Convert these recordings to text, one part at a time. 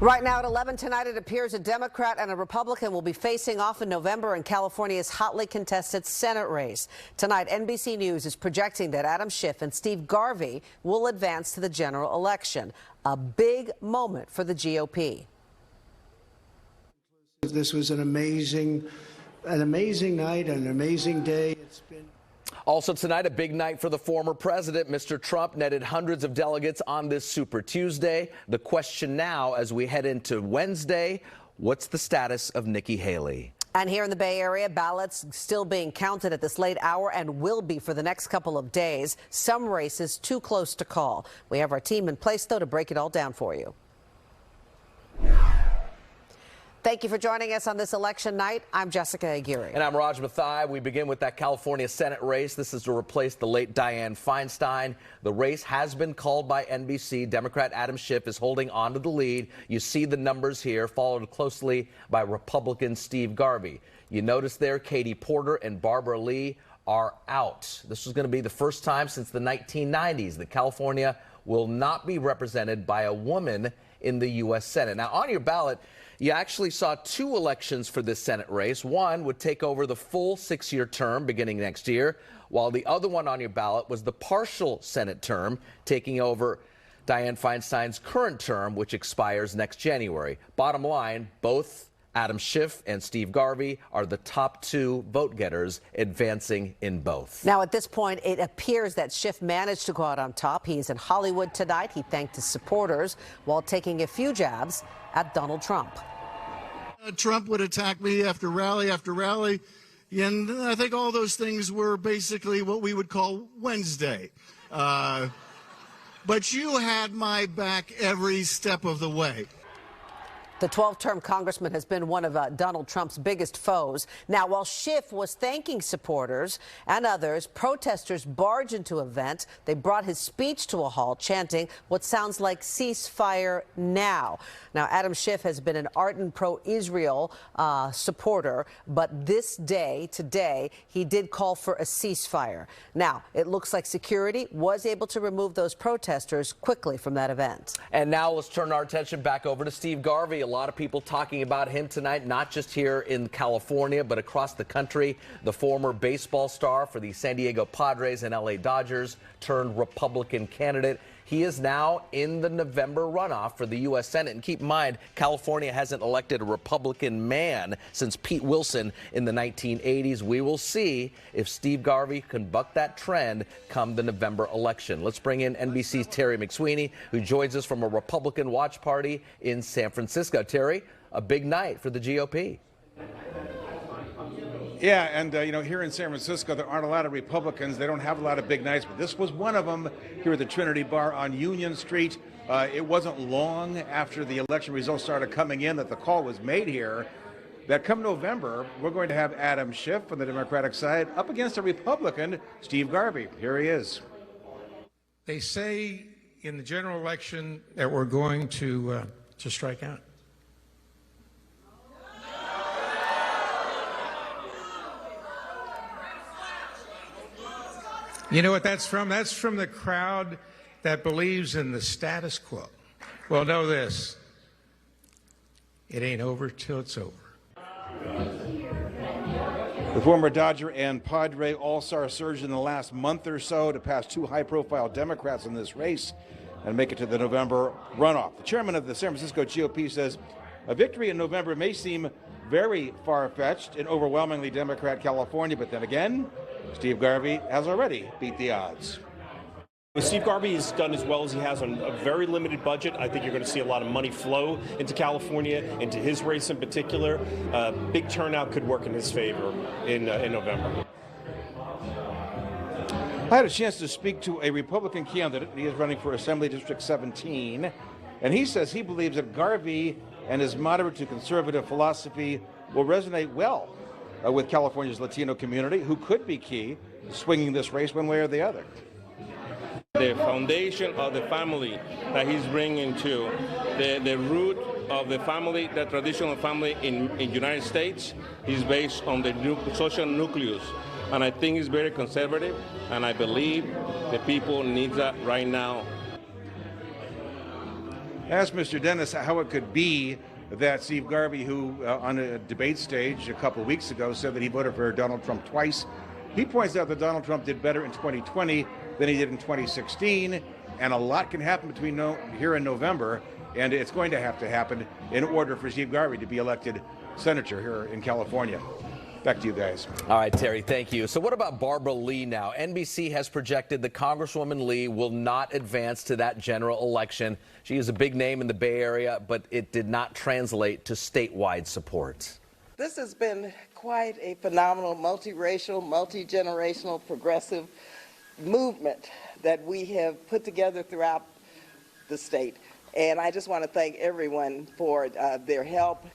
Right now at 11 tonight, it appears a Democrat and a Republican will be facing off in November in California's hotly contested Senate race. Tonight, NBC News is projecting that Adam Schiff and Steve Garvey will advance to the general election. A big moment for the GOP. This was an amazing night, an amazing day. It's been Also tonight, a big night for the former president. Mr. Trump netted hundreds of delegates on this Super Tuesday. The question now, as we head into Wednesday, what's the status of Nikki Haley? And here in the Bay Area, ballots still being counted at this late hour and will be for the next couple of days. Some races too close to call. We have our team in place, though, to break it all down for you. Thank you for joining us on this election night. I'm Jessica Aguirre. And I'm Raj Mathai. We begin with that California Senate race. This is to replace the late Dianne Feinstein. The race has been called by NBC. Democrat Adam Schiff is holding on to the lead. You see the numbers here, followed closely by Republican Steve Garvey. You notice there Katie Porter and Barbara Lee are out. This is going to be the first time since the 1990s that California will not be represented by a woman in the U.S. Senate. Now, on your ballot, you actually saw two elections for this Senate race. One would take over the full 6-year term beginning next year, while the other one on your ballot was the partial Senate term, taking over Dianne Feinstein's current term, which expires next January. Bottom line, both Adam Schiff and Steve Garvey are the top two vote getters, advancing in both. Now, at this point, it appears that Schiff managed to go out on top. He's in Hollywood tonight. He thanked his supporters while taking a few jabs at Donald Trump. Trump would attack me after rally after rally, and I think all those things were basically what we would call Wednesday. But you had my back every step of the way. The 12-term congressman has been one of Donald Trump's biggest foes. Now, while Schiff was thanking supporters and others, protesters barged into an event. They brought his speech to a halt, chanting what sounds like ceasefire now. Now, Adam Schiff has been an ardent pro-Israel supporter, but this day, today, he did call for a ceasefire. Now, it looks like security was able to remove those protesters quickly from that event. And now let's turn our attention back over to Steve Garvey. A lot of people talking about him tonight, not just here in California, but across the country. The former baseball star for the San Diego Padres and LA Dodgers turned Republican candidate. He is now in the November runoff for the U.S. Senate. And keep in mind, California hasn't elected a Republican man since Pete Wilson in the 1980s. We will see if Steve Garvey can buck that trend come the November election. Let's bring in NBC's Terry McSweeney, who joins us from a Republican watch party in San Francisco. Terry, a big night for the GOP. Yeah, and here in San Francisco, there aren't a lot of Republicans. They don't have a lot of big nights, but this was one of them here at the Trinity Bar on Union Street. It wasn't long after the election results started coming in that the call was made here that come November, we're going to have Adam Schiff on the Democratic side up against a Republican, Steve Garvey. Here he is. They say in the general election that we're going to strike out. You know what that's from? That's from the crowd that believes in the status quo. Well, know this. It ain't over till it's over. The former Dodger and Padre all-star surged in the last month or so to pass two high-profile Democrats in this race and make it to the November runoff. The chairman of the San Francisco GOP says a victory in November may seem very far-fetched in overwhelmingly Democrat California, but then again, Steve Garvey has already beat the odds. Steve Garvey has done as well as he has on a very limited budget. I think you're going to see a lot of money flow into California, into his race in particular. Big turnout could work in his favor in November. I had a chance to speak to a Republican candidate. He is running for Assembly District 17, and he says he believes that Garvey and his moderate to conservative philosophy will resonate well with California's Latino community, who could be key to swinging this race one way or the other. The foundation of the family that he's bringing to, the root of the family, the traditional family in the United States, is based on the social nucleus. And I think it's very conservative, and I believe the people need that right now. I asked Mr. Dennis how it could be that Steve Garvey, who on a debate stage a couple of weeks ago said that he voted for Donald Trump twice, he points out that Donald Trump did better in 2020 than he did in 2016, and a lot can happen between here and November, and it's going to have to happen in order for Steve Garvey to be elected senator here in California. Back to you guys. All right, Terry, thank you. So what about Barbara Lee now? NBC has projected that Congresswoman Lee will not advance to that general election. She is a big name in the Bay Area, but it did not translate to statewide support. This has been quite a phenomenal, multiracial, multi-generational, progressive movement that we have put together throughout the state. And I just want to thank everyone for their help.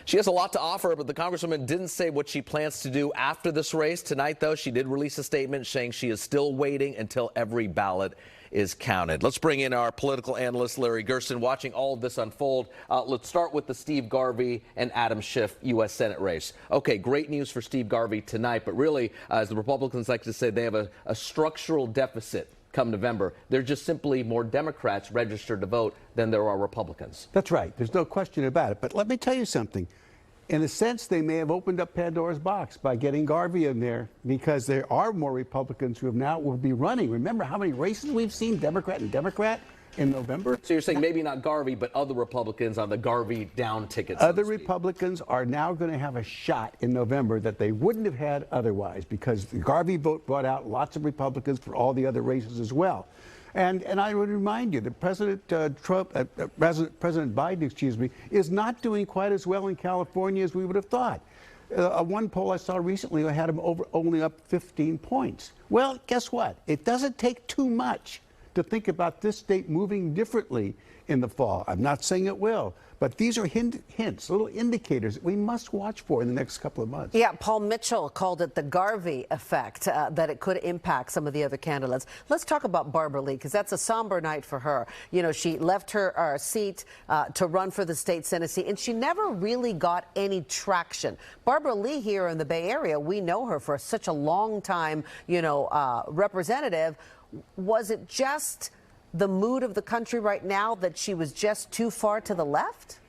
She has a lot to offer, but the Congresswoman didn't say what she plans to do after this race. Tonight, though, she did release a statement saying she is still waiting until every ballot is counted. Let's bring in our political analyst, Larry Gerson, watching all of this unfold. Let's start with the Steve Garvey and Adam Schiff U.S. Senate race. Okay, great news for Steve Garvey tonight, but really, as the Republicans like to say, they have a structural deficit come November. There's just simply more Democrats registered to vote than there are Republicans. That's right. There's no question about it. But let me tell you something. In a sense, they may have opened up Pandora's box by getting Garvey in there, because there are more Republicans who will be running. Remember how many races we've seen, Democrat and Democrat, in November? So you're saying maybe not Garvey, but other Republicans on the Garvey down ticket. Other Republicans are now going to have a shot in November that they wouldn't have had otherwise, because the Garvey vote brought out lots of Republicans for all the other races as well. And I would remind you that President Biden, is not doing quite as well in California as we would have thought. One poll I saw recently had him only up 15 points. Well, guess what? It doesn't take too much to think about this state moving differently in the fall. I'm not saying it will, but these are hints, little indicators that we must watch for in the next couple of months. Yeah, Paul Mitchell called it the Garvey effect, that it could impact some of the other candidates. Let's talk about Barbara Lee, because that's a somber night for her. You know, she left her seat to run for the state Senate seat, and she never really got any traction. Barbara Lee here in the Bay Area, we know her for such a long time, representative. Was it just the mood of the country right now that she was just too far to the left?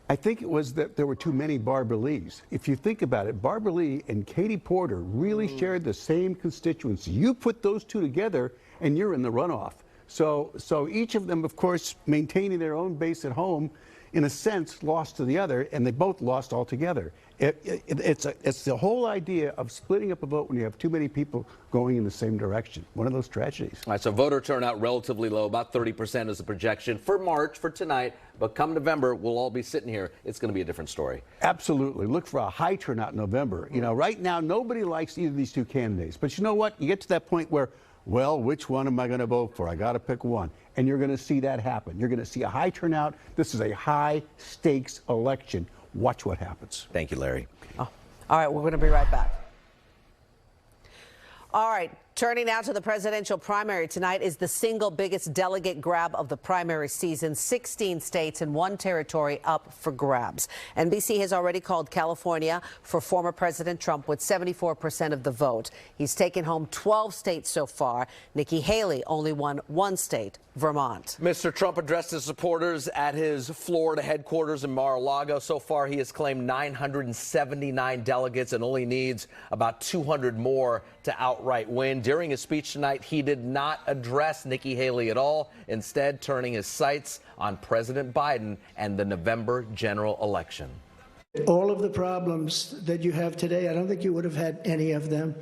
I think it was that there were too many Barbara Lees. If you think about it, Barbara Lee and Katie Porter really shared the same constituency. You put those two together and you're in the runoff. So each of them, of course, maintaining their own base at home, in a sense, lost to the other, and they both lost altogether. It's the whole idea of splitting up a vote when you have too many people going in the same direction. One of those tragedies. All right, so voter turnout relatively low, about 30% is the projection for March, for tonight. But come November, we'll all be sitting here. It's going to be a different story. Absolutely. Look for a high turnout in November. You know, right now, nobody likes either of these two candidates. But you know what? You get to that point where, well, which one am I going to vote for? I got to pick one. And you're going to see that happen. You're going to see a high turnout. This is a high stakes election. Watch what happens. Thank you, Larry. Oh. All right, we're going to be right back. All right, turning now to the presidential primary tonight is the single biggest delegate grab of the primary season. 16 states and one territory up for grabs. NBC has already called California for former President Trump with 74% of the vote. He's taken home 12 states so far. Nikki Haley only won one state, Vermont. Mr. Trump addressed his supporters at his Florida headquarters in Mar-a-Lago. So far, he has claimed 979 delegates and only needs about 200 more to outright win. During his speech tonight, he did not address Nikki Haley at all, instead turning his sights on President Biden and the November general election. All of the problems that you have today, I don't think you would have had any of them.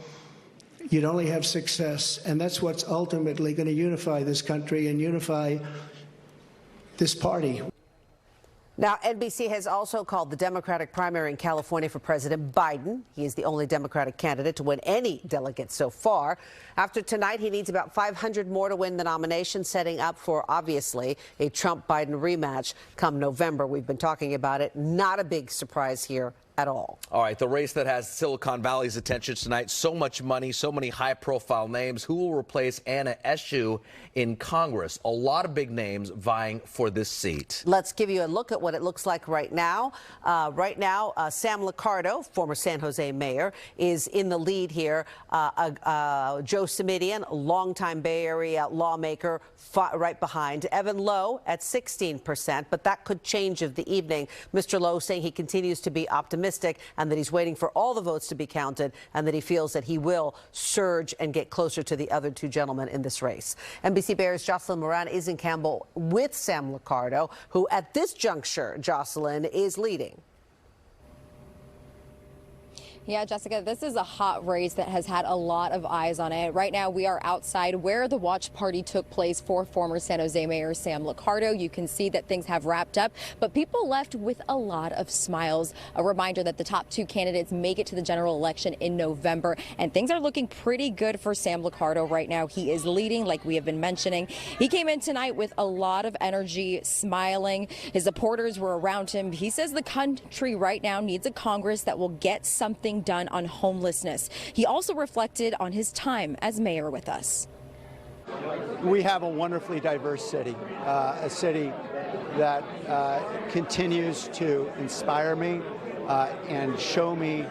You'd only have success, and that's what's ultimately going to unify this country and unify this party. Now, NBC has also called the Democratic primary in California for President Biden. He is the only Democratic candidate to win any delegate so far. After tonight, he needs about 500 more to win the nomination, setting up for, obviously, a Trump-Biden rematch come November. We've been talking about it. Not a big surprise here at all. All right, the race that has Silicon Valley's attention tonight, so much money, so many high-profile names. Who will replace Anna Eshoo in Congress? A lot of big names vying for this seat. Let's give you a look at what it looks like right now. Sam Liccardo, former San Jose mayor, is in the lead here. Joe Simitian, longtime Bay Area lawmaker, right behind. Evan Lowe at 16%, but that could change of the evening. Mr. Lowe saying he continues to be optimistic and that he's waiting for all the votes to be counted and that he feels that he will surge and get closer to the other two gentlemen in this race. NBC Bay Area's Jocelyn Moran is in Campbell with Sam Liccardo, who at this juncture, Jocelyn, is leading. Yeah, Jessica, this is a hot race that has had a lot of eyes on it. Right now, we are outside where the watch party took place for former San Jose Mayor Sam Liccardo. You can see that things have wrapped up, but people left with a lot of smiles. A reminder that the top two candidates make it to the general election in November, and things are looking pretty good for Sam Liccardo right now. He is leading, like we have been mentioning. He came in tonight with a lot of energy, smiling. His supporters were around him. He says the country right now needs a Congress that will get something done on homelessness. He also reflected on his time as mayor with us. We have a wonderfully diverse city, a city that continues to inspire me and show me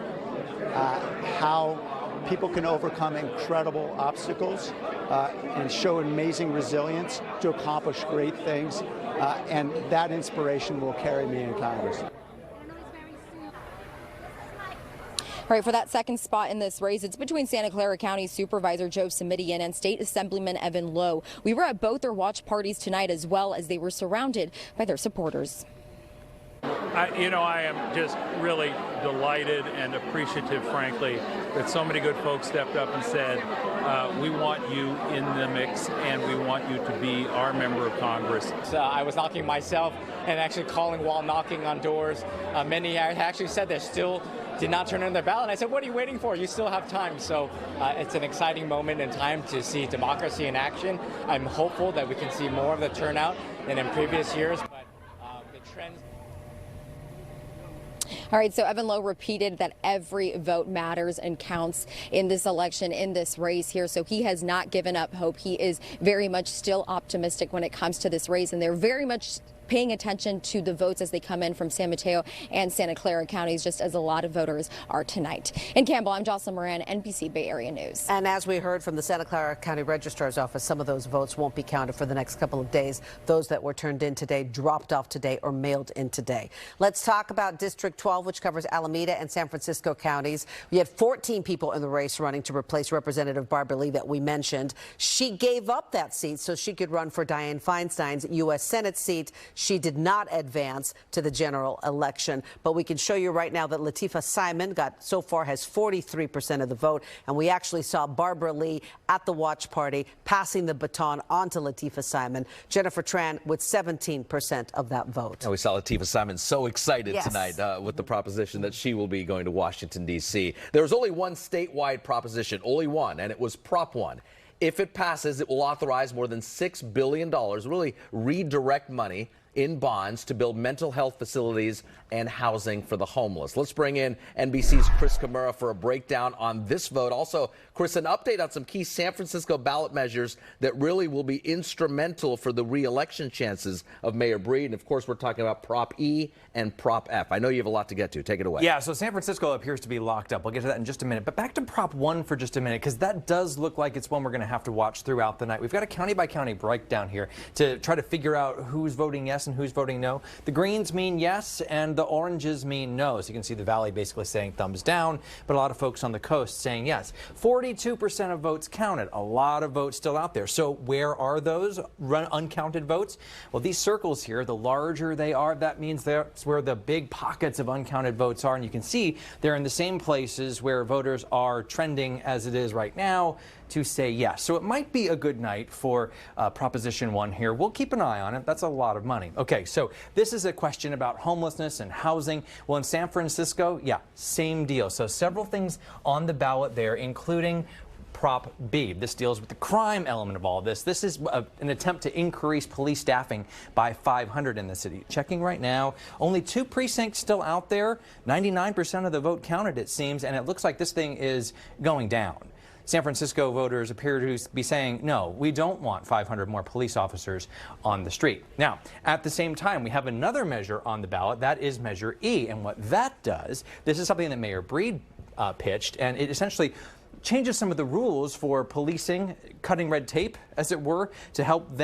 how people can overcome incredible obstacles and show amazing resilience to accomplish great things, and that inspiration will carry me in Congress. All right, for that second spot in this race, it's between Santa Clara County Supervisor Joe Simitian and State Assemblyman Evan Lowe. We were at both their watch parties tonight as well as they were surrounded by their supporters. I am just really delighted and appreciative, frankly, that so many good folks stepped up and said, we want you in the mix and we want you to be our member of Congress. I was knocking myself and actually calling while knocking on doors. Many actually said they still did not turn in their ballot. And I said, what are you waiting for? You still have time. So it's an exciting moment in time to see democracy in action. I'm hopeful that we can see more of the turnout than in previous years. But the trends. All right, so Evan Lowe repeated that every vote matters and counts in this election, in this race here. So he has not given up hope. He is very much still optimistic when it comes to this race, and they're very much paying attention to the votes as they come in from San Mateo and Santa Clara counties, just as a lot of voters are tonight. In Campbell, I'm Jocelyn Moran, NBC Bay Area News. And as we heard from the Santa Clara County Registrar's Office, some of those votes won't be counted for the next couple of days. Those that were turned in today, dropped off today, or mailed in today. Let's talk about District 12, which covers Alameda and San Francisco counties. We had 14 people in the race running to replace Representative Barbara Lee that we mentioned. She gave up that seat so she could run for Dianne Feinstein's U.S. Senate seat. She did not advance to the general election, but we can show you right now that Latifah Simon so far has 43% of the vote, and we actually saw Barbara Lee at the watch party passing the baton on to Latifah Simon. Jennifer Tran with 17% of that vote. And we saw Latifah Simon so excited Yes. tonight with the proposition that she will be going to Washington, D.C. There was only one statewide proposition, only one, and it was Prop 1. If it passes, it will authorize more than $6 billion, really redirect money in bonds to build mental health facilities and housing for the homeless. Let's bring in NBC's Chris Chmura for a breakdown on this vote. Also, Chris, an update on some key San Francisco ballot measures that really will be instrumental for the re-election chances of Mayor Breed. And, of course, we're talking about Prop E and Prop F. I know you have a lot to get to. Take it away. Yeah, so San Francisco appears to be locked up. We'll get to that in just a minute. But back to Prop 1 for just a minute, because that does look like it's one we're going to have to watch throughout the night. We've got a county-by-county breakdown here to try to figure out who's voting yes and who's voting no. The greens mean yes, and the oranges mean no. So you can see the Valley basically saying thumbs down, but a lot of folks on the coast saying yes. 42% of votes counted. A lot of votes still out there. So where are those uncounted votes? Well, these circles here, the larger they are, that means that's where the big pockets of uncounted votes are. And you can see they're in the same places where voters are trending as it is right now to say yes. So it might be a good night for Proposition 1 here. We'll keep an eye on it. That's a lot of money. Okay, so this is a question about homelessness and housing. Well, in San Francisco, yeah, same deal. So several things on the ballot there, including Prop B. This deals with the crime element of all this. This is an attempt to increase police staffing by 500 in the city. Checking right now, only 2 precincts still out there. 99% of the vote counted, it seems, and it looks like this thing is going down. San Francisco voters appear to be saying, no, we don't want 500 more police officers on the street. Now, at the same time, we have another measure on the ballot. That is Measure E. And what that does, this is something that Mayor Breed pitched, and it essentially changes some of the rules for policing, cutting red tape, as it were, to help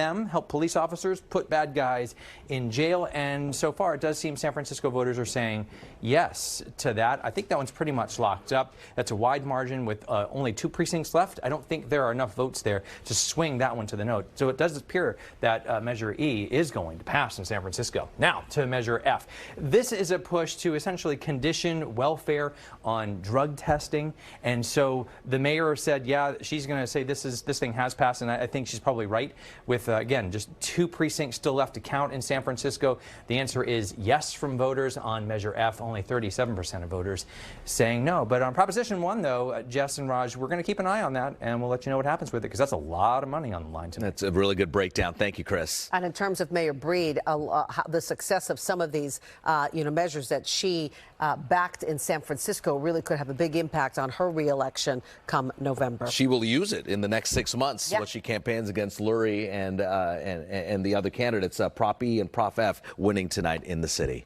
police officers put bad guys in jail. And so far, it does seem San Francisco voters are saying yes to that. I think that one's pretty much locked up. That's a wide margin with only 2 precincts left. I don't think there are enough votes there to swing that one to the note. So it does appear that Measure E is going to pass in San Francisco. Now to Measure F. This is a push to essentially condition welfare on drug testing. And so the mayor said, yeah, she's going to say this thing has passed, and I think she's probably right with, again, just 2 precincts still left to count in San Francisco. The answer is yes from voters on Measure F. Only 37% of voters saying no. But on Proposition 1, though, Jess and Raj, we're going to keep an eye on that, and we'll let you know what happens with it, because that's a lot of money on the line tonight. That's a really good breakdown. Thank you, Chris. And in terms of Mayor Breed, the success of some of these measures that she backed in San Francisco really could have a big impact on her re-election come November. She will use it in the next 6 months when she campaigns against Lurie and the other candidates, Prop E and Prop F, winning tonight in the city.